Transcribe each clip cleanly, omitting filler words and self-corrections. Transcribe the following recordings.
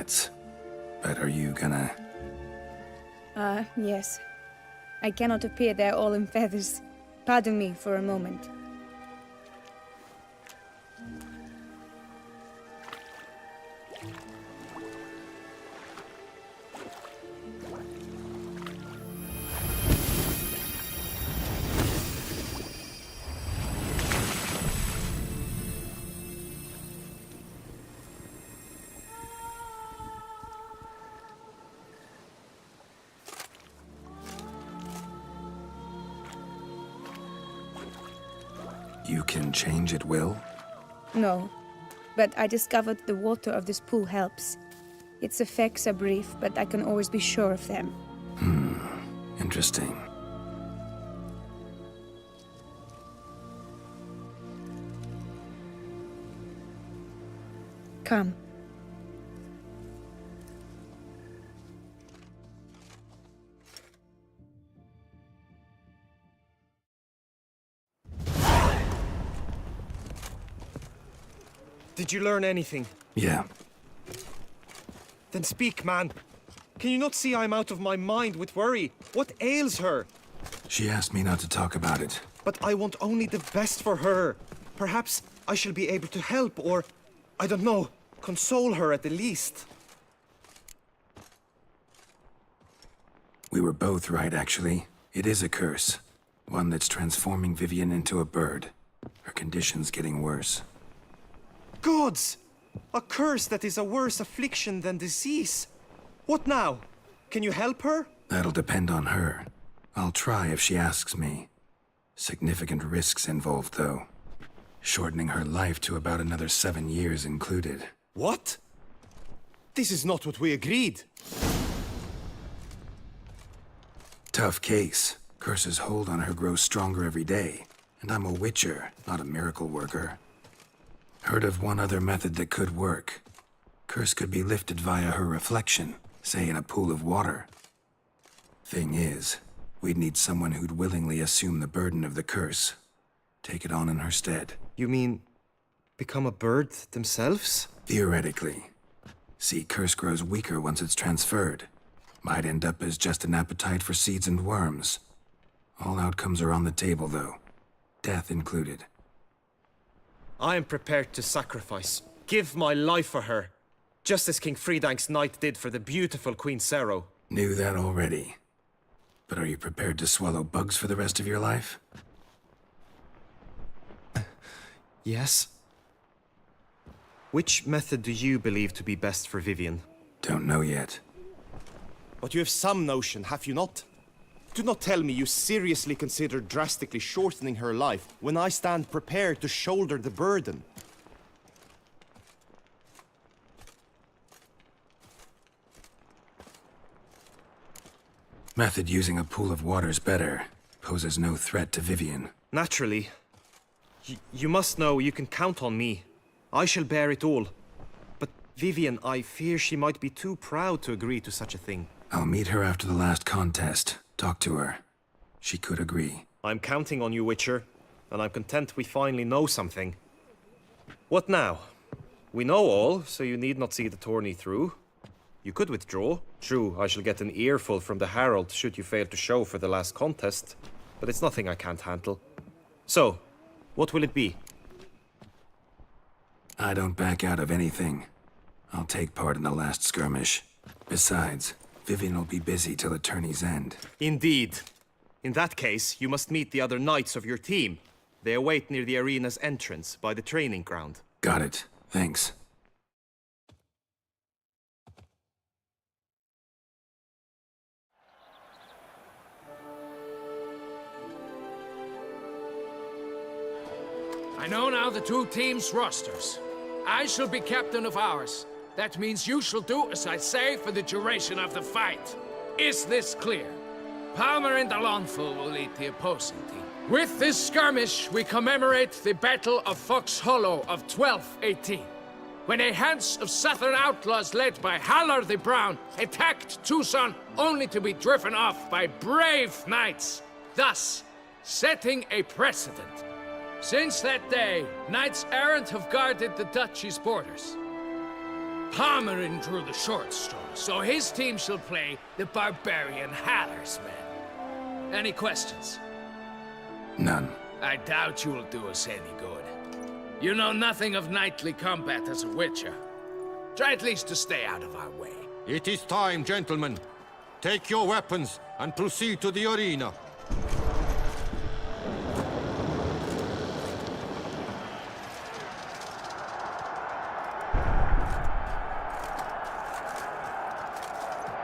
threats. But are you gonna... Yes. I cannot appear there all in feathers. Pardon me for a moment. You can change at will? No, but I discovered the water of this pool helps. Its effects are brief, but I can always be sure of them. Interesting. Come. Did you learn anything? Yeah. Then speak, man. Can you not see I'm out of my mind with worry? What ails her? She asked me not to talk about it. But I want only the best for her. Perhaps I shall be able to help or, I don't know, console her at the least. We were both right, actually. It is a curse. One that's transforming Vivian into a bird. Her condition's getting worse. Gods! A curse that is a worse affliction than disease. What now? Can you help her? That'll depend on her. I'll try if she asks me. Significant risks involved, though. Shortening her life to about another 7 years included. What? This is not what we agreed. Tough case. Curse's hold on her grows stronger every day. And I'm a witcher, not a miracle worker. Heard of one other method that could work. Curse could be lifted via her reflection, say in a pool of water. Thing is, we'd need someone who'd willingly assume the burden of the curse. Take it on in her stead. You mean, become a bird themselves? Theoretically. See, curse grows weaker once it's transferred. Might end up as just an appetite for seeds and worms. All outcomes are on the table, though. Death included. I am prepared to sacrifice. Give my life for her. Just as King Fridank's knight did for the beautiful Queen Ciri. Knew that already. But are you prepared to swallow bugs for the rest of your life? Yes. Which method do you believe to be best for Vivian? Don't know yet. But you have some notion, have you not? Do not tell me you seriously consider drastically shortening her life when I stand prepared to shoulder the burden. Method using a pool of water's better. Poses no threat to Vivian. Naturally. You must know you can count on me. I shall bear it all. But Vivian, I fear she might be too proud to agree to such a thing. I'll meet her after the last contest. Talk to her. She could agree. I'm counting on you, Witcher. And I'm content we finally know something. What now? We know all, so you need not see the tourney through. You could withdraw. True, I shall get an earful from the Herald should you fail to show for the last contest. But it's nothing I can't handle. So, what will it be? I don't back out of anything. I'll take part in the last skirmish. Besides, Vivian will be busy till the tourney's end. Indeed. In that case, you must meet the other knights of your team. They await near the arena's entrance, by the training ground. Got it. Thanks. I know now the two teams' rosters. I shall be captain of ours. That means you shall do as I say for the duration of the fight. Is this clear? Palmer and Alonful will lead the opposing team. With this skirmish, we commemorate the Battle of Fox Hollow of 1218, when a Hans of Southern outlaws led by Halar the Brown attacked Tucson only to be driven off by brave knights, thus setting a precedent. Since that day, knights errant have guarded the duchy's borders. Palmerin drew the short straw, so his team shall play the barbarian Haller's men. Any questions? None. I doubt you will do us any good. You know nothing of knightly combat as a witcher. Try at least to stay out of our way. It is time, gentlemen. Take your weapons and proceed to the arena.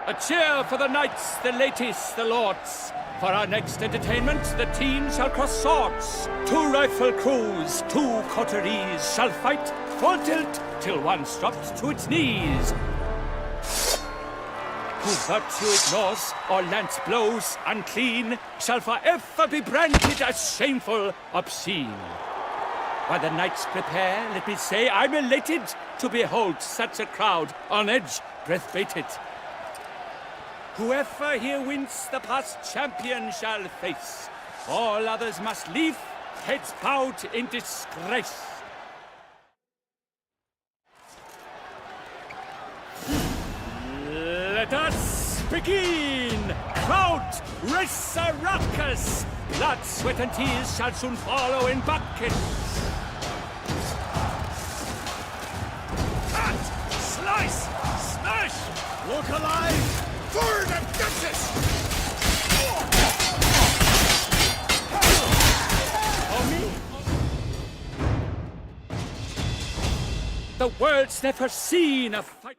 A cheer for the knights, the ladies, the lords. For our next entertainment, the teams shall cross swords. 2 rifle crews, 2 coteries shall fight full tilt till one's dropped to its knees. Who virtue ignores or lance blows unclean shall forever be branded as shameful, obscene. While the knights prepare, let me say I'm elated to behold such a crowd on edge, breath baited. Whoever here wins the past champion shall face. All others must leave, heads bowed in disgrace. Let us begin! Crowd, race a ruckus! Blood, sweat and tears shall soon follow in buckets. Cut! Slice! Smash! Look alive! Forward and justice! For me? The world's never seen a fight.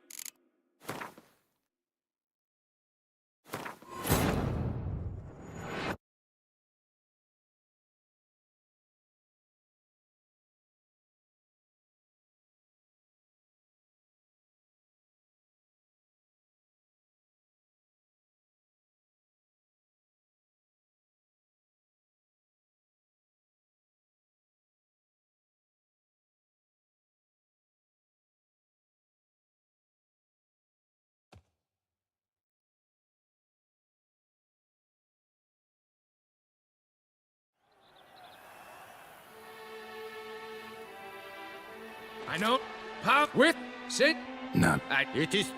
I know. Pop with sit. None. It is...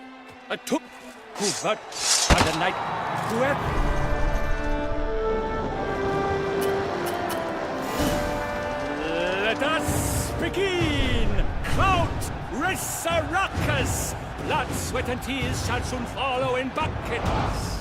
A took who but by the night whoever. Let us begin! Crowd, race a ruckus! Blood, sweat and tears shall soon follow in buckets.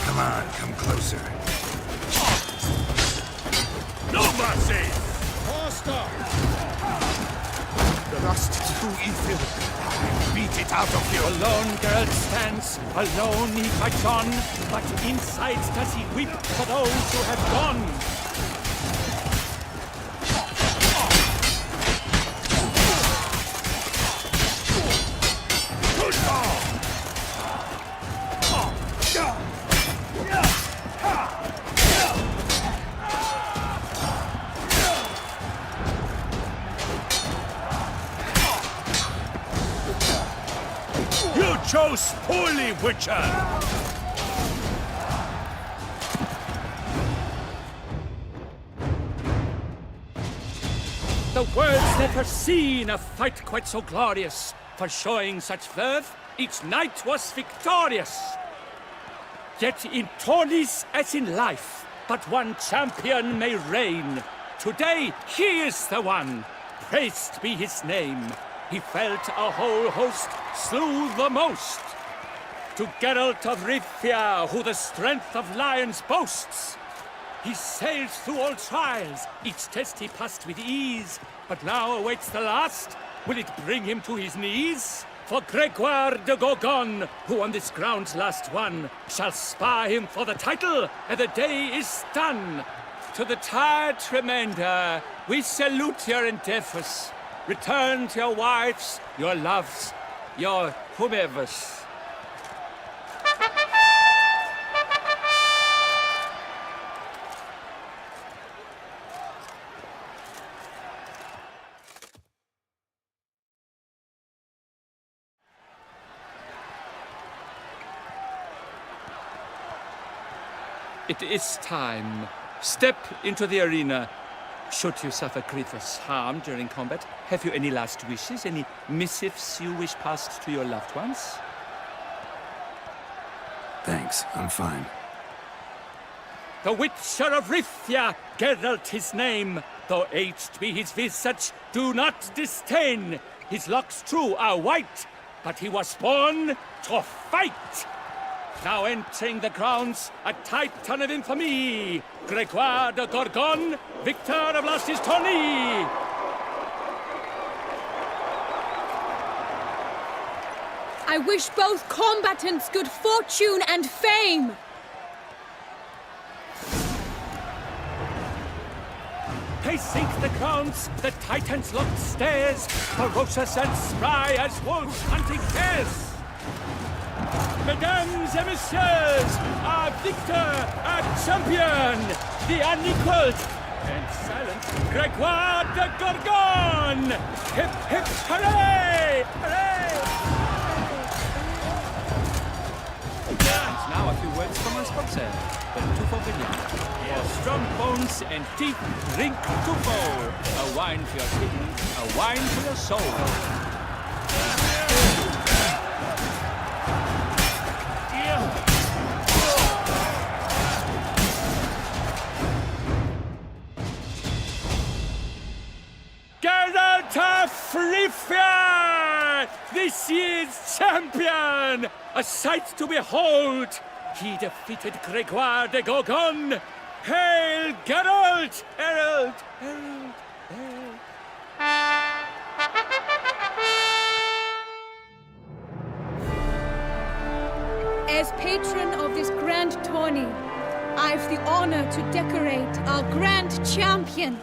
Come on, come closer. No mercy! Faster! Rust to evil. Beat it out of you. Alone Geralt stands, alone he fights on, but inside does he weep for those who have gone. You chose poorly, Witcher! The world's never seen a fight quite so glorious. For showing such verve, each knight was victorious. Yet in tourneys as in life, but one champion may reign. Today, he is the one. Praised be his name. He felt a whole host, slew the most. To Geralt of Rivia, who the strength of lions boasts. He sailed through all trials, each test he passed with ease. But now awaits the last. Will it bring him to his knees? For Gregoire de Gorgon, who on this ground last won, shall spar him for the title, and the day is done. To the tired remainder, we salute your endeavors. Return to your wives, your loves, your whomevers. It is time. Step into the arena. Should you suffer grievous harm during combat, have you any last wishes? Any missives you wish passed to your loved ones? Thanks, I'm fine. The Witcher of Rivia, Geralt his name. Though aged be his visage, do not disdain. His locks true are white, but he was born to fight. Now entering the grounds, a titan of infamy, Gregoire de Gorgon, victor of last his tourney. I wish both combatants good fortune and fame. Pacing the grounds, the titans locked stairs, ferocious and spry as wolves hunting hares. Mesdames et messieurs, our victor, our champion, the unequaled and silent Gregoire de Gorgon! Hip, hip, hooray! Hooray! And now a few words from our sponsor, the Tufo Vineyard. For strong bones and teeth, drink Tufo. A wine for your kidney, a wine for your soul. Geralt of Rivia! This year's champion! A sight to behold! He defeated Gregoire de Gorgon! Hail Geralt! Herald! Herald! Herald! As patron of this grand tourney, I've the honor to decorate our grand champion.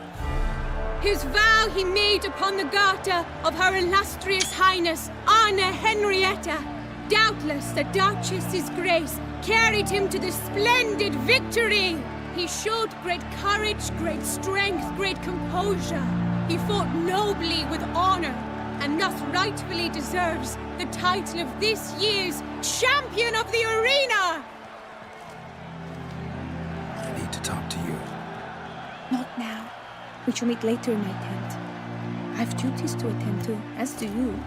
His vow he made upon the garter of Her Illustrious Highness Anna Henrietta. Doubtless the Duchess's grace carried him to this splendid victory. He showed great courage, great strength, great composure. He fought nobly with honor, and thus rightfully deserves the title of this year's Champion of the Arena! I need to talk to you. Not now. We shall meet later in my tent. I have duties to attend to, as do you.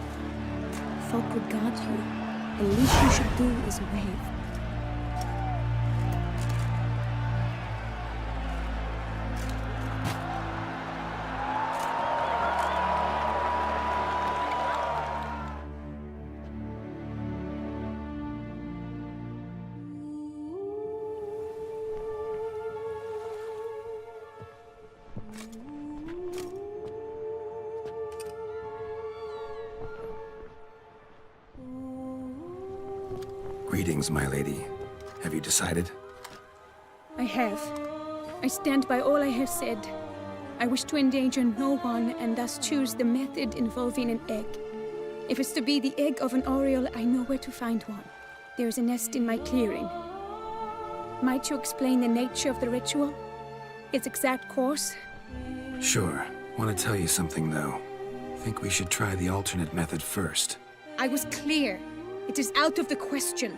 Folk regard you. The least you should do is wave. Greetings, my lady. Have you decided? I have. I stand by all I have said. I wish to endanger no one and thus choose the method involving an egg. If it's to be the egg of an oriole, I know where to find one. There is a nest in my clearing. Might you explain the nature of the ritual? Its exact course? Sure. Want to tell you something, though. Think we should try the alternate method first. I was clear. It is out of the question.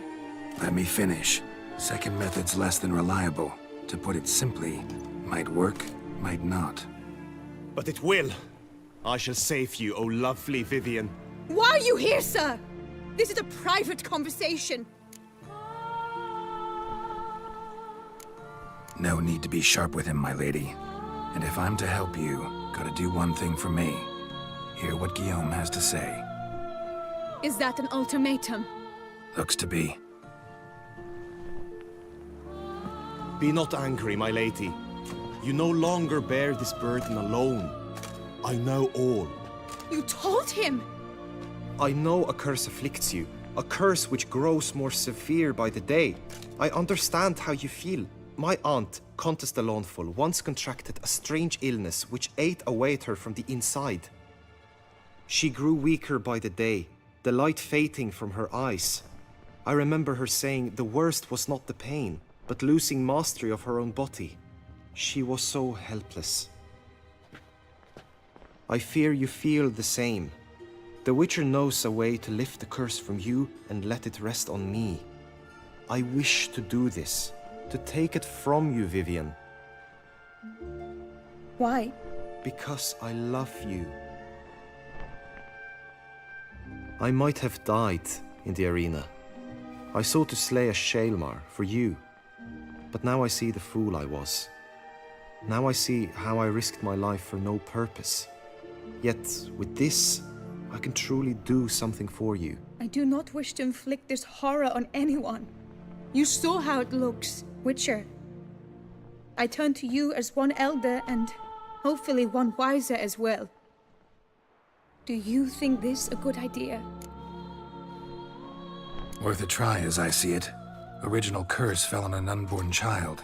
Let me finish. Second method's less than reliable. To put it simply, might work, might not. But it will. I shall save you, O lovely Vivian. Why are you here, sir? This is a private conversation. No need to be sharp with him, my lady. And if I'm to help you, gotta do one thing for me. Hear what Guillaume has to say. Is that an ultimatum? Looks to be. Be not angry, my lady. You no longer bear this burden alone. I know all. You told him! I know a curse afflicts you, a curse which grows more severe by the day. I understand how you feel. My aunt, Countess de Lawnful, once contracted a strange illness which ate away at her from the inside. She grew weaker by the day, the light fading from her eyes. I remember her saying the worst was not the pain, but losing mastery of her own body. She was so helpless. I fear you feel the same. The Witcher knows a way to lift the curse from you and let it rest on me. I wish to do this, to take it from you, Vivian. Why? Because I love you. I might have died in the arena. I sought to slay a Shaelmar for you. But now I see the fool I was. Now I see how I risked my life for no purpose. Yet, with this, I can truly do something for you. I do not wish to inflict this horror on anyone. You saw how it looks, Witcher. I turn to you as one elder and hopefully one wiser as well. Do you think this a good idea? Worth a try as I see it. Original curse fell on an unborn child.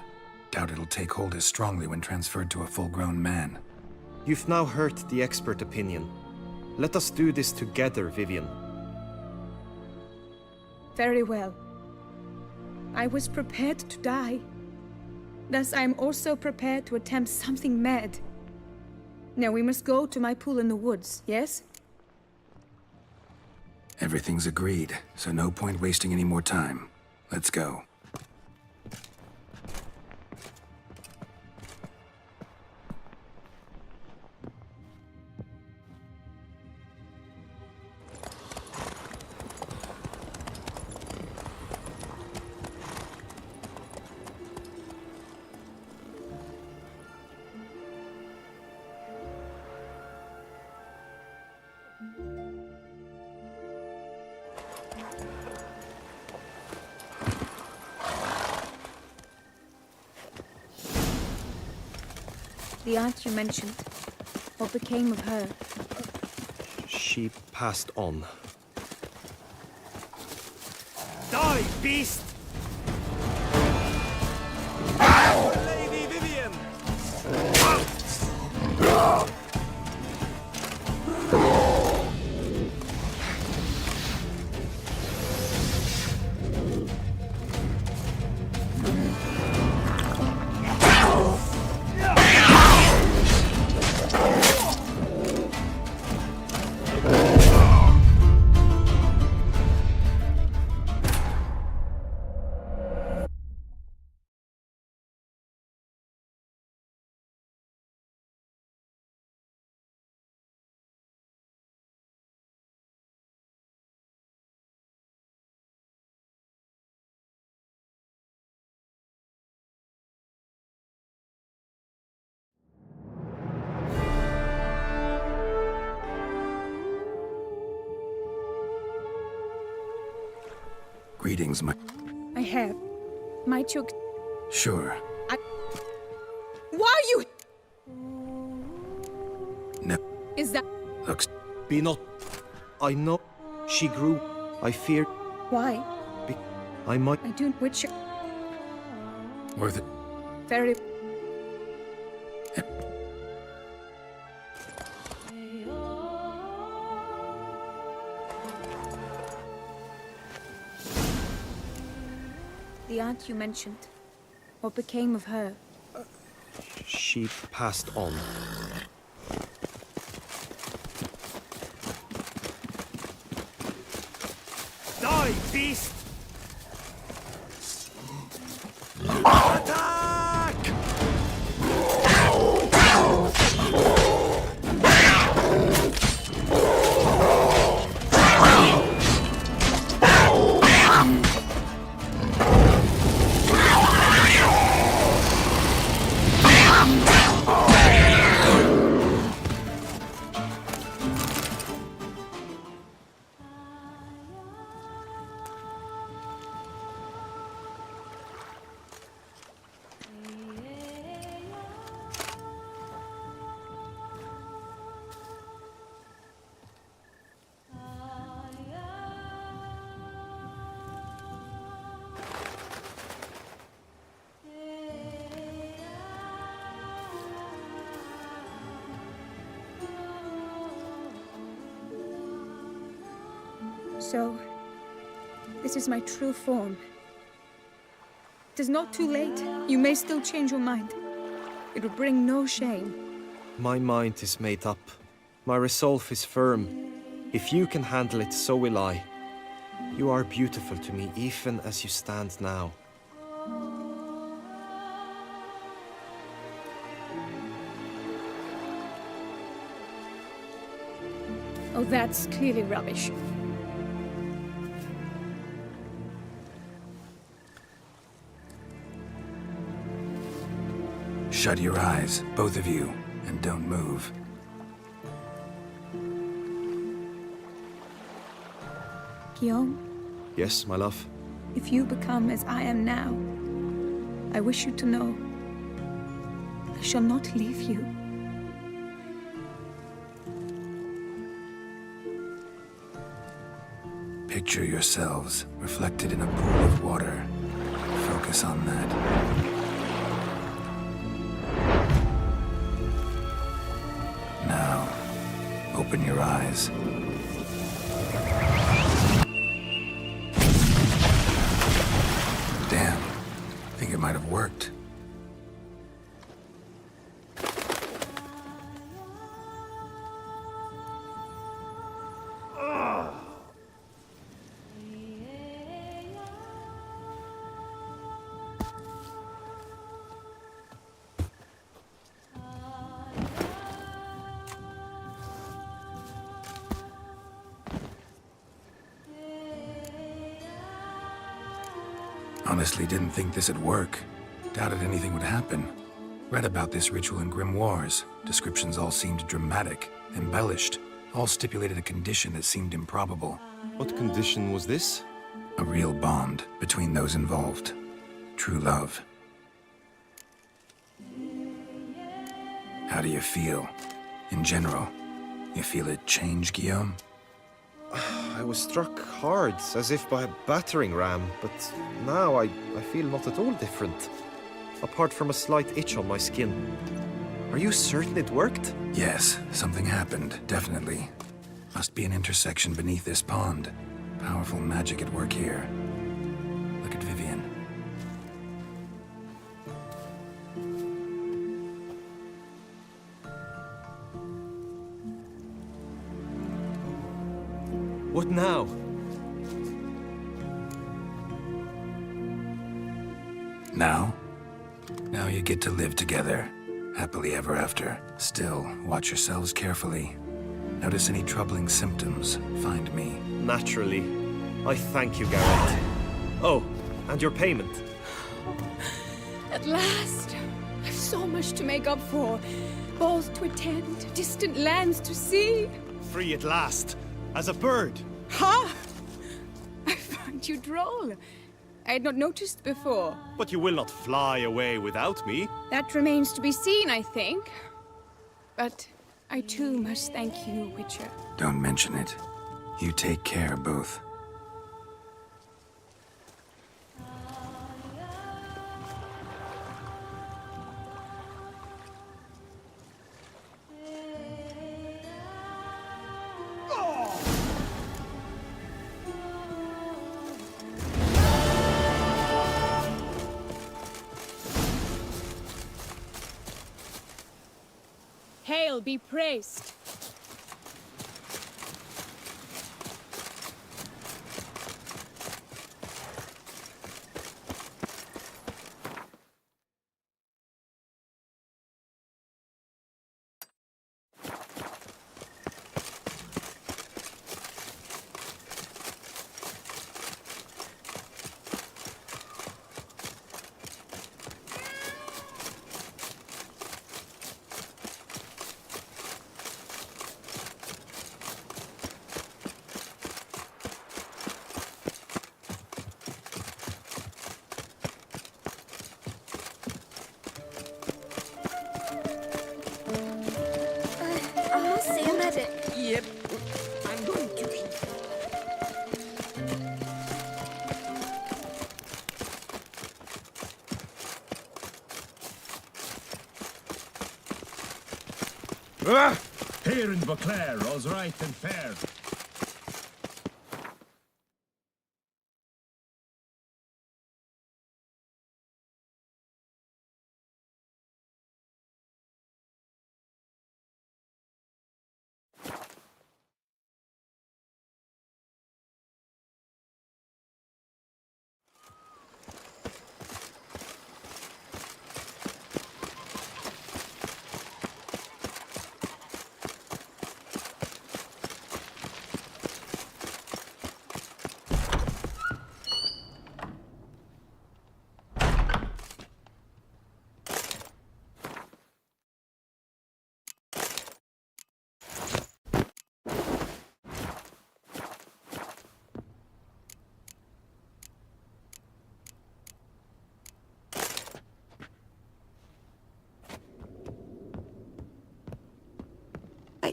Doubt it'll take hold as strongly when transferred to a full-grown man. You've now heard the expert opinion. Let us do this together, Vivian. Very well. I was prepared to die. Thus I am also prepared to attempt something mad. Now we must go to my pool in the woods, yes? Everything's agreed, so no point wasting any more time. Let's go. The aunt you mentioned. What became of her? She passed on. Die, beast! Lady Vivian! Greetings, I have. Might you... Sure. Why are you... No. Is that... Looks... Be not... I know. She grew. I fear... Why? I might... I do... Witcher... Worth it. Very... The aunt you mentioned. What became of her? She passed on. Die, beast! Attack! So, this is my true form. It is not too late. You may still change your mind. It will bring no shame. My mind is made up. My resolve is firm. If you can handle it, so will I. You are beautiful to me, even as you stand now. Oh, that's clearly rubbish. Shut your eyes, both of you, and don't move. Guillaume, Yes, my love? if you become as I am now, I wish you to know I shall not leave you. Picture yourselves reflected in a pool of water. Focus on that. Now, open your eyes. Damn, I think it might have worked. Honestly, didn't think this'd work. Doubted anything would happen. Read about this ritual in grimoires. Descriptions all seemed dramatic, embellished. All stipulated a condition that seemed improbable. What condition was this? A real bond between those involved. True love. How do you feel? In general, you feel it change, Guillaume? I was struck hard, as if by a battering ram, but now I feel not at all different. Apart from a slight itch on my skin. Are you certain it worked? Yes, something happened, definitely. Must be an intersection beneath this pond. Powerful magic at work here. Look at Vivian. What now? Now? Now you get to live together. Happily ever after. Still, watch yourselves carefully. Notice any troubling symptoms, find me. Naturally. I thank you, Geralt. Oh, and your payment. At last! I've so much to make up for. Balls to attend, distant lands to see. Free at last, as a bird. Ha! I find you droll. I had not noticed before. But you will not fly away without me. That remains to be seen, I think. But I too must thank you, Witcher. Don't mention it. You take care, both. Hail be praised. Yep, I'm going to. Here in Beauclair, all's right and fair.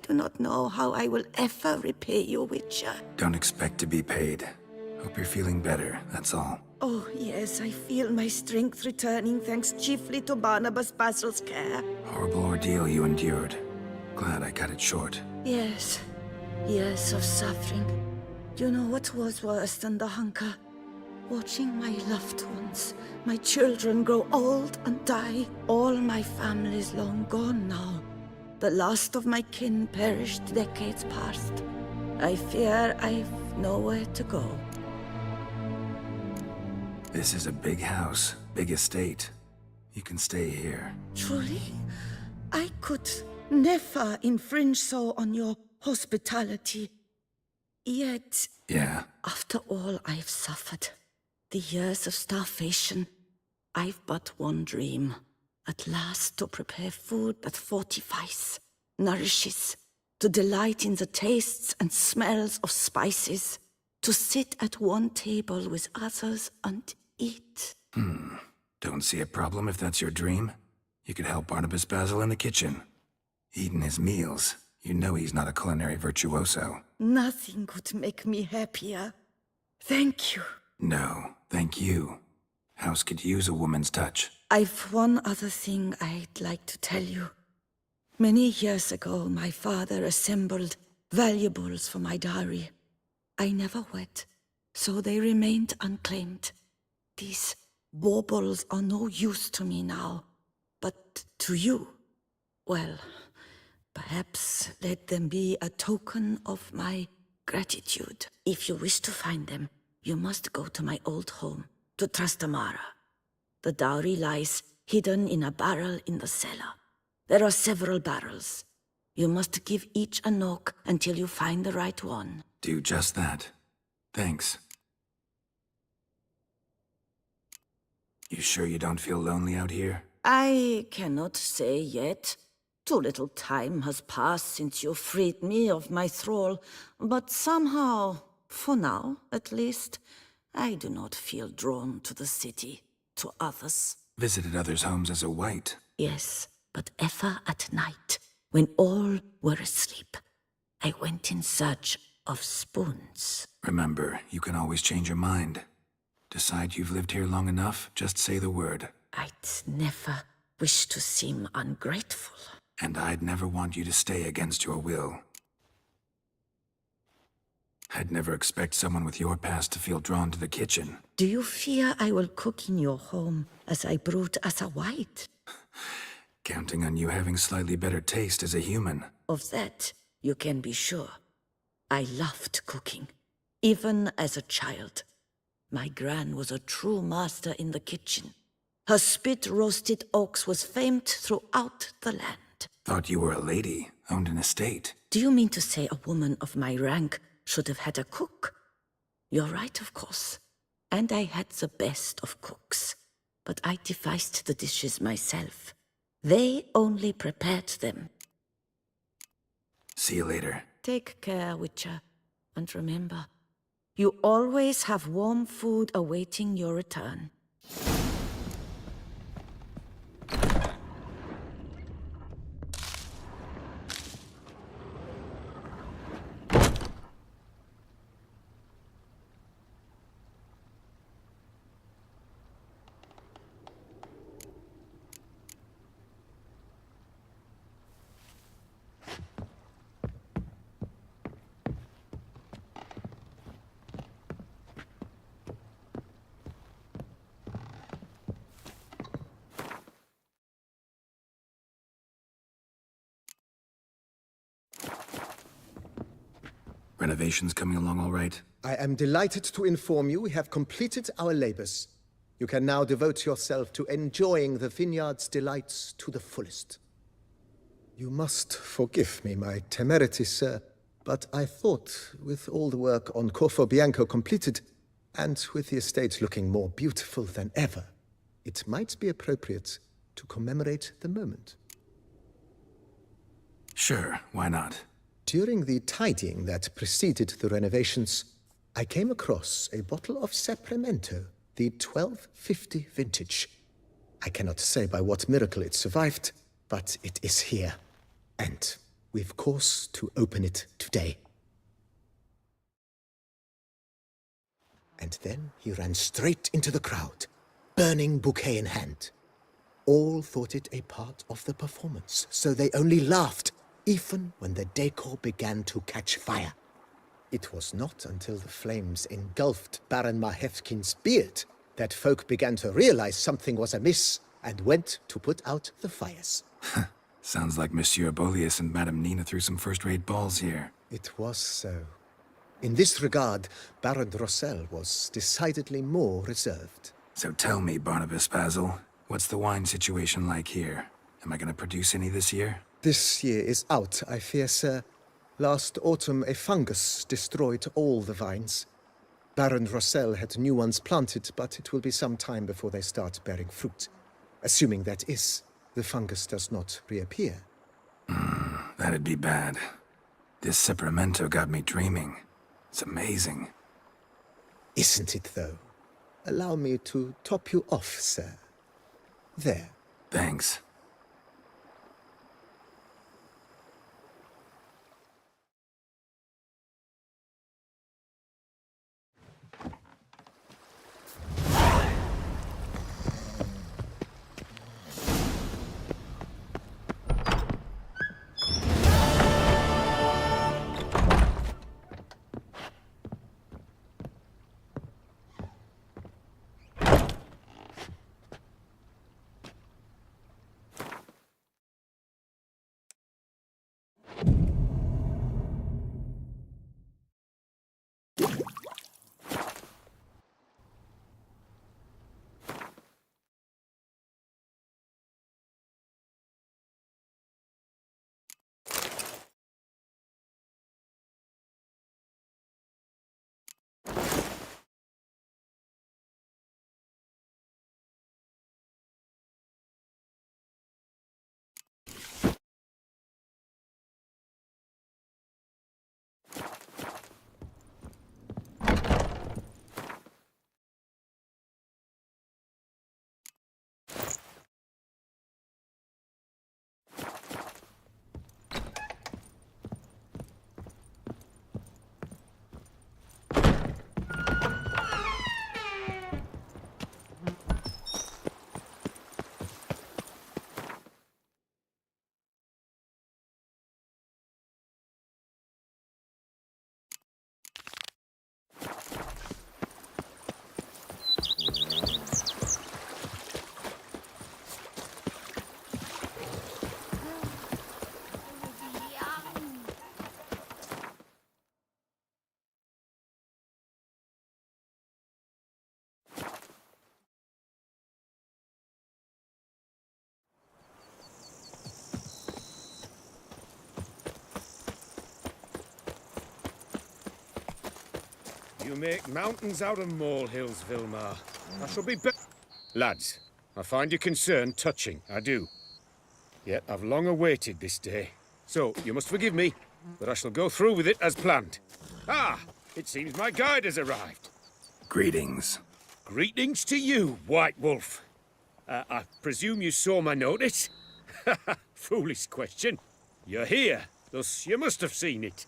do not know how I will ever repay you, Witcher. Don't expect to be paid. Hope you're feeling better, that's all. Oh, yes, I feel my strength returning thanks chiefly to Barnabas Basil's care. Horrible ordeal you endured. Glad I cut it short. Yes, years of suffering. Do you know what was worse than the hunger? Watching my loved ones, my children grow old and die. All my family's long gone now. The last of my kin perished decades past. I fear I've nowhere to go. This is a big house, big estate. You can stay here. Truly? I could never infringe so on your hospitality. Yet, Yeah, after all I've suffered, the years of starvation, I've but one dream. At last to prepare food that fortifies, nourishes, to delight in the tastes and smells of spices, to sit at one table with others and eat. don't see a problem if that's your dream. You could help Barnabas Basil in the kitchen. Eating his meals. You know he's not a culinary virtuoso. Nothing could make me happier. Thank you. No, thank you. House could use a woman's touch. I've one other thing I'd like to tell you. Many years ago, my father assembled valuables for my dowry. I never wed, so they remained unclaimed. These baubles are no use to me now, but to you, well, perhaps let them be a token of my gratitude. If you wish to find them, you must go to my old home, to Trastamara. The dowry lies hidden in a barrel in the cellar. There are several barrels. You must give each a knock until you find the right one. Do just that. Thanks. You sure you don't feel lonely out here? I cannot say yet. Too little time has passed since you freed me of my thrall, but somehow, for now at least, I do not feel drawn to the city, to others. Visited others' homes as a white. Yes, but ever at night, when all were asleep, I went in search of spoons. Remember, you can always change your mind. Decide you've lived here long enough, just say the word. I'd never wish to seem ungrateful. And I'd never want you to stay against your will. I'd never expect someone with your past to feel drawn to the kitchen. Do you fear I will cook in your home as I brewed as a white? Counting on you having slightly better taste as a human. Of that, you can be sure. I loved cooking, even as a child. My gran was a true master in the kitchen. Her spit-roasted ox was famed throughout the land. Thought you were a lady, owned an estate. Do you mean to say a woman of my rank should have had a cook? You're right, of course. And I had the best of cooks. But I devised the dishes myself. They only prepared them. See you later. Take care, Witcher. And remember, you always have warm food awaiting your return. Renovations coming along all right? I am delighted to inform you we have completed our labors. You can now devote yourself to enjoying the vineyard's delights to the fullest. You must forgive me my temerity, sir, but I thought, with all the work on Corfo Bianco completed, and with the estate looking more beautiful than ever, it might be appropriate to commemorate the moment. Sure, why not? During the tidying that preceded the renovations, I came across a bottle of Sapramento, the 1250 vintage. I cannot say by what miracle it survived, but it is here. And We've cause to open it today. And then he ran straight into the crowd, burning bouquet in hand. All thought it a part of the performance, so they only laughed, even when the decor began to catch fire. It was not until the flames engulfed Baron Mahefkin's beard that folk began to realize something was amiss and went to put out the fires. Sounds like Monsieur Bolius and Madame Nina threw some first-rate balls here. It was so. In this regard, Baron Rossel was decidedly more reserved. So tell me, Barnabas Basil, what's the wine situation like here? Am I gonna produce any this year? This year is out, I fear, sir. Last autumn, a fungus destroyed all the vines. Baron Rossel had new ones planted, but it will be some time before they start bearing fruit. Assuming, that is, the fungus does not reappear. That'd be bad. This Sacramento got me dreaming. It's amazing. Isn't it, though? Allow me to top you off, sir. There. Thanks. You make mountains out of molehills, Vilmar. I shall be Lads, I find your concern touching, I do. Yet I've long awaited this day. So, you must forgive me, but I shall go through with it as planned. Ah! It seems my guide has arrived. Greetings. Greetings to you, White Wolf. I presume you saw my notice? Foolish question. You're here, thus you must have seen it.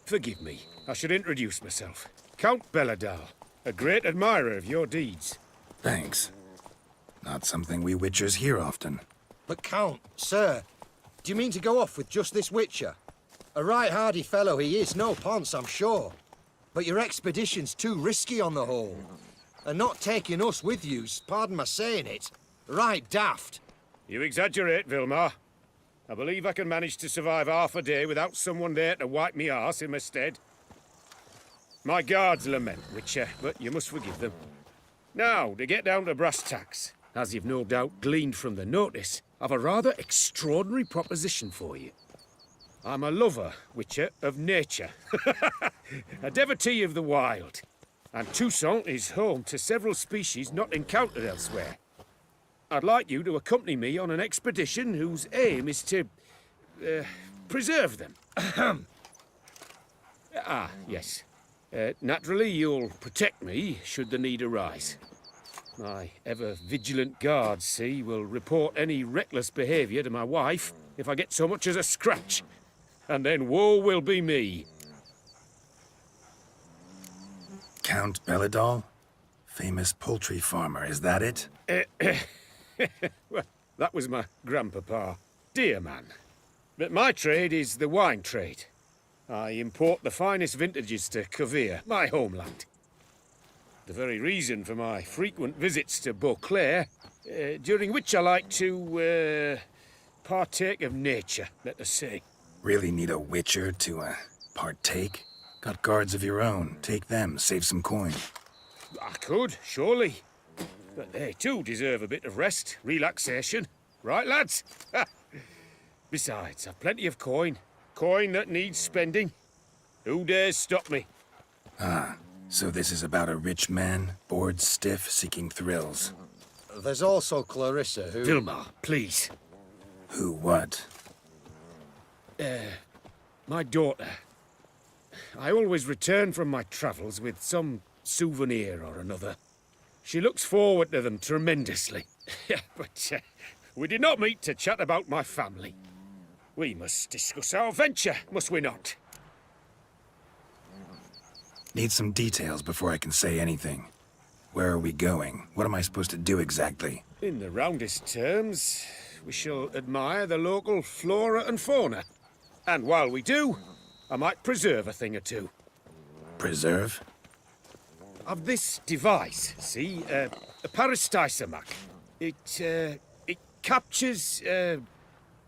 Forgive me, I should introduce myself. Count Belladal, a great admirer of your deeds. Thanks. Not something we Witchers hear often. But Count, sir, do you mean to go off with just this Witcher? A right hardy fellow he is, no ponce, I'm sure. But your expedition's too risky on the whole. And not taking us with you's, pardon my saying it, right daft. You exaggerate, Vilmar. I believe I can manage to survive half a day without someone there to wipe me arse in my stead. My guards lament, Witcher, but you must forgive them. Now, to get down to brass tacks, as you've no doubt gleaned from the notice, I've a rather extraordinary proposition for you. I'm a lover, Witcher, of nature. A devotee of the wild. And Toussaint is home to several species not encountered elsewhere. I'd like you to accompany me on an expedition whose aim is to preserve them. Yes. Naturally, you'll protect me should the need arise. My ever-vigilant guards, see, will report any reckless behaviour to my wife if I get so much as a scratch. And then woe will be me. Count Belladol? Famous poultry farmer, is that it? Well, that was my grandpapa. Dear man. But my trade is the wine trade. I import the finest vintages to Rivia, my homeland. The very reason for my frequent visits to Beauclair, during which I like to, partake of nature, let us say. Really need a witcher to, partake? Got guards of your own. Take them, save some coin. I could, surely. But they too deserve a bit of rest, relaxation. Right, lads? Besides, I've plenty of coin. Coin that needs spending. Who dares stop me? Ah, so this is about a rich man, bored stiff, seeking thrills. There's also Clarissa, who... Vilma, please. Who what? My daughter. I always return from my travels with some souvenir or another. She looks forward to them tremendously. But we did not meet to chat about my family. We must discuss our venture, must we not? Need some details before I can say anything. Where are we going? What am I supposed to do exactly? In the roundest terms, we shall admire the local flora and fauna. And while we do, I might preserve a thing or two. Preserve? Of this device, see, a parastysamac. It captures,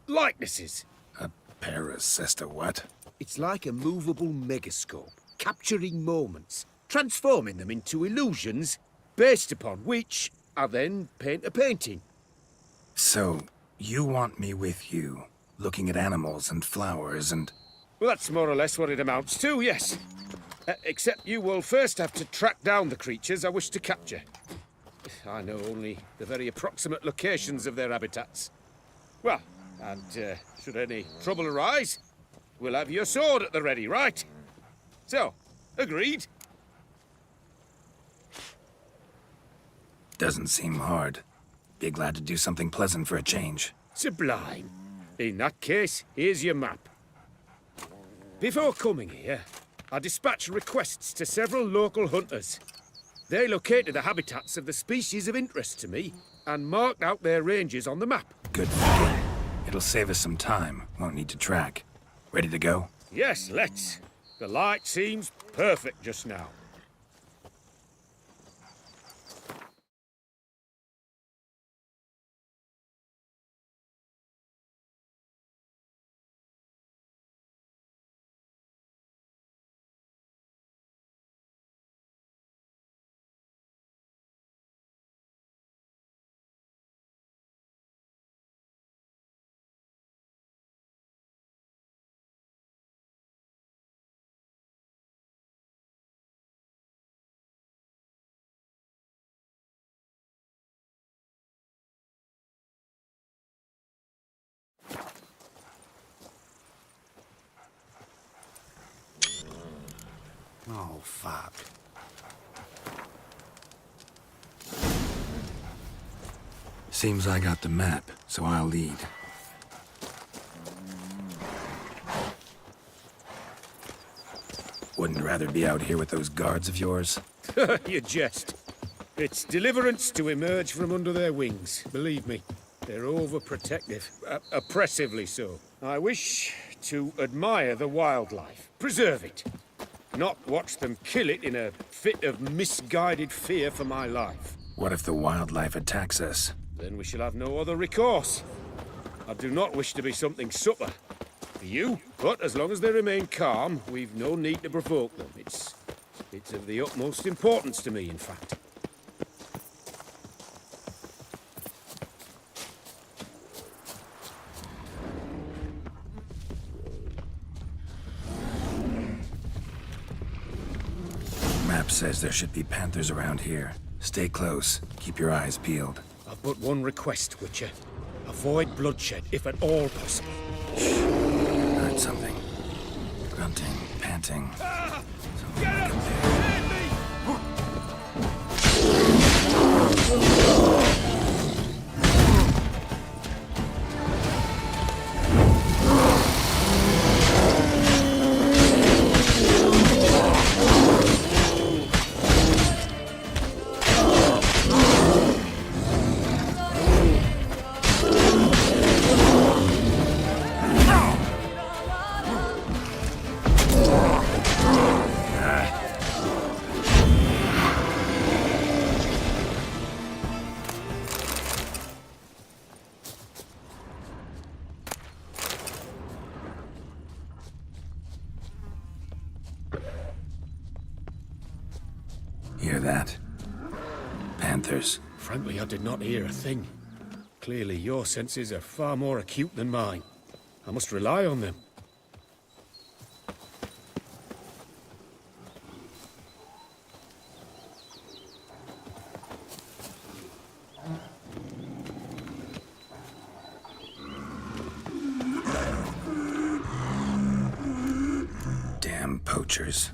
likenesses. A parasesta what? It's like a movable megascope, capturing moments, transforming them into illusions, based upon which I then paint a painting. So, you want me with you, looking at animals and flowers and... Well, that's more or less what it amounts to, yes. Except you will first have to track down the creatures I wish to capture. I know only the very approximate locations of their habitats. Well, and should any trouble arise, we'll have your sword at the ready, right? So, agreed? Doesn't seem hard. Be glad to do something pleasant for a change. Sublime. In that case, here's your map. Before coming here, I dispatched requests to several local hunters. They located the habitats of the species of interest to me and marked out their ranges on the map. Good thinking. It'll save us some time. Won't need to track. Ready to go? Yes, let's. The light seems perfect just now. Oh, fuck. Seems I got the map, so I'll lead. Wouldn't rather be out here with those guards of yours? You jest. It's deliverance to emerge from under their wings, believe me. They're overprotective, oppressively so. I wish to admire the wildlife, preserve it, not watch them kill it in a fit of misguided fear for my life. What if the wildlife attacks us? Then we shall have no other recourse. I do not wish to be something supper for you, but as long as they remain calm, we've no need to provoke them. It's of the utmost importance to me, in fact. Map says there should be panthers around here. Stay close. Keep your eyes peeled. I've but one request, Witcher. Avoid bloodshed, if at all possible. Heard something. Grunting, panting. Something like a bear. that? Panthers. Frankly, I did not hear a thing. Clearly, your senses are far more acute than mine. I must rely on them. Damn poachers.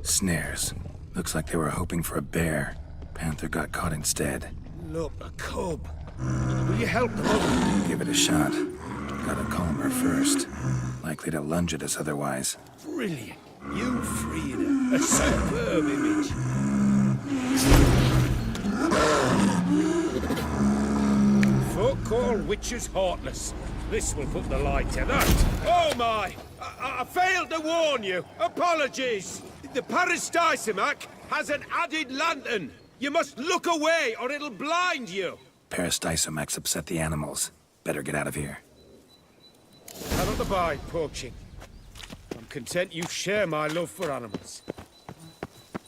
Snares. Looks like they were hoping for a bear. Panther got caught instead. Look, a cub. Will you help them up? Give it a shot. Gotta calm her first. Likely to lunge at us otherwise. Brilliant. You freed her. A superb image. Folk call witches heartless. This will put the light to that. Oh my! I failed to warn you. Apologies. The Peristysomac has an added lantern. You must look away or it'll blind you. Peristysomacs upset the animals. Better get out of here. Cannot abide poaching. I'm content you share my love for animals.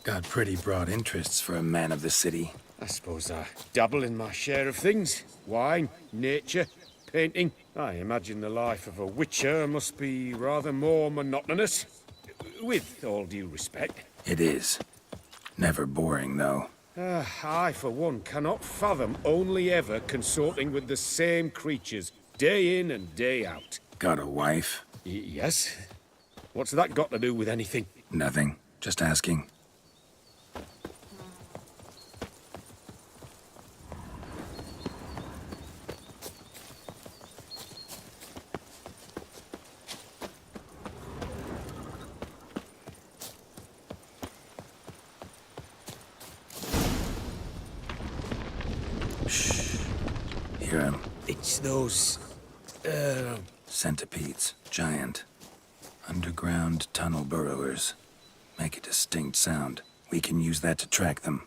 Got pretty broad interests for a man of the city. I suppose I dabble in my share of things. Wine, nature, painting. I imagine the life of a witcher must be rather more monotonous. With all due respect. It is. Never boring, though. I, for one, cannot fathom only ever consorting with the same creatures, day in and day out. Got a wife? Yes? What's that got to do with anything? Nothing. Just asking. Hear him. It's those... Centipedes. Giant. Underground tunnel burrowers. Make a distinct sound. We can use that to track them.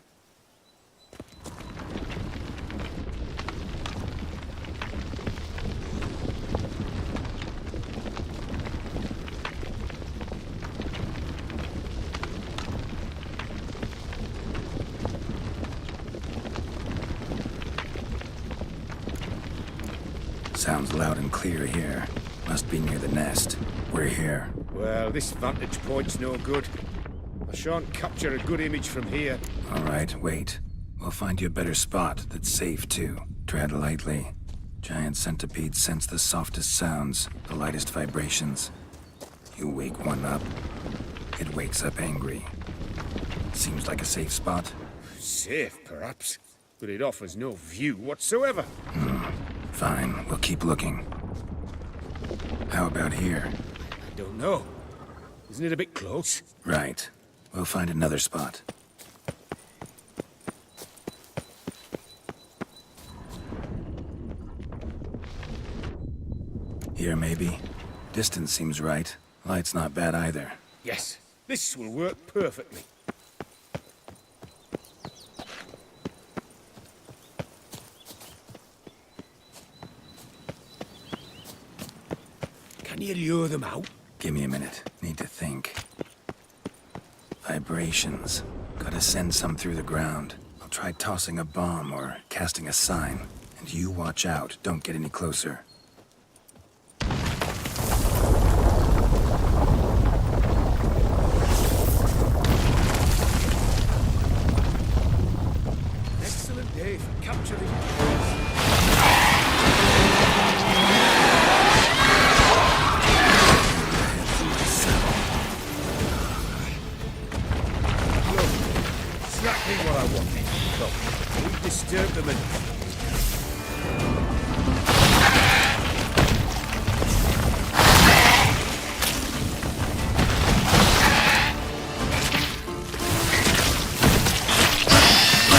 Sounds loud and clear here. Must be near the nest. We're here. Well, this vantage point's no good. I shan't capture a good image from here. All right, wait. We'll find you a better spot that's safe, too. Tread lightly. Giant centipedes sense the softest sounds, the lightest vibrations. You wake one up, it wakes up angry. Seems like a safe spot. Safe, perhaps. But it offers no view whatsoever. Fine, we'll keep looking. How about here? I don't know. Isn't it a bit close? Right. We'll find another spot. Here, maybe? Distance seems right. Light's not bad either. Yes, this will work perfectly. Can you lure them out? Give me a minute. Need to think. Vibrations. Gotta send some through the ground. I'll try tossing a bomb or casting a sign. And you watch out. Don't get any closer. Excellent day for capturing. Exactly what I wanted. Come, we disturb them enough.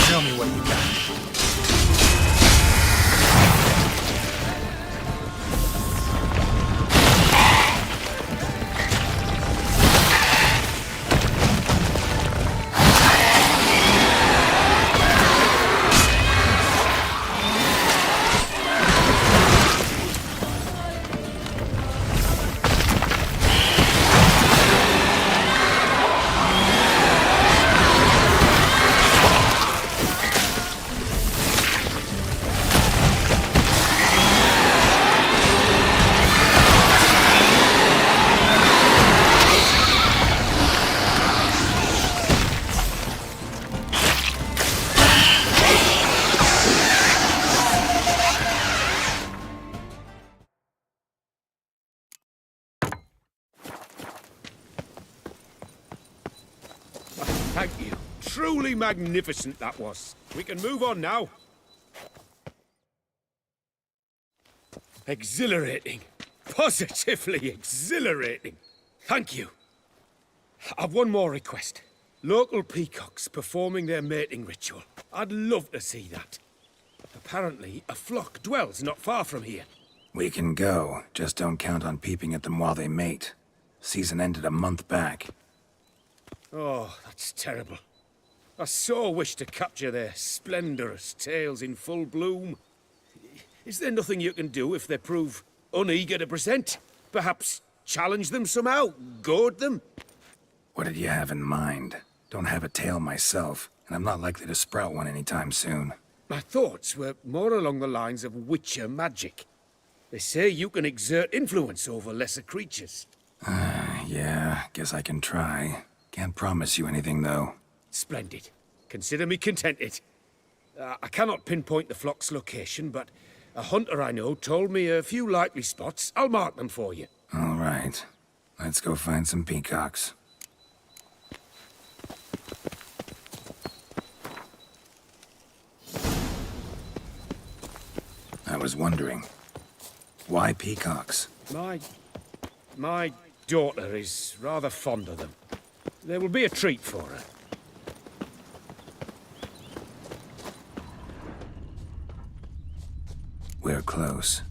Tell me what you got. Truly magnificent, that was. We can move on now. Exhilarating. Positively exhilarating. Thank you. I've one more request. Local peacocks performing their mating ritual. I'd love to see that. Apparently, a flock dwells not far from here. We can go, just don't count on peeping at them while they mate. Season ended a month back. Oh, that's terrible. I so wish to capture their splendorous tails in full bloom. Is there nothing you can do if they prove uneager to present? Perhaps challenge them somehow? Goad them? What did you have in mind? Don't have a tail myself, and I'm not likely to sprout one anytime soon. My thoughts were more along the lines of witcher magic. They say you can exert influence over lesser creatures. Yeah, guess I can try. Can't promise you anything, though. Splendid. Consider me contented. I cannot pinpoint the flock's location, but a hunter I know told me a few likely spots. I'll mark them for you. All right. Let's go find some peacocks. I was wondering, why peacocks? My daughter is rather fond of them. There will be a treat for her. We're close.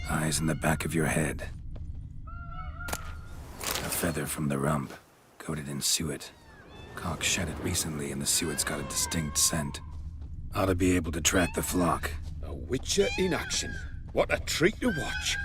Eyes in the back of your head. A feather from the rump, coated in suet. Cock shed it recently and the suet's got a distinct scent. Ought to be able to track the flock. A witcher in action. What a treat to watch.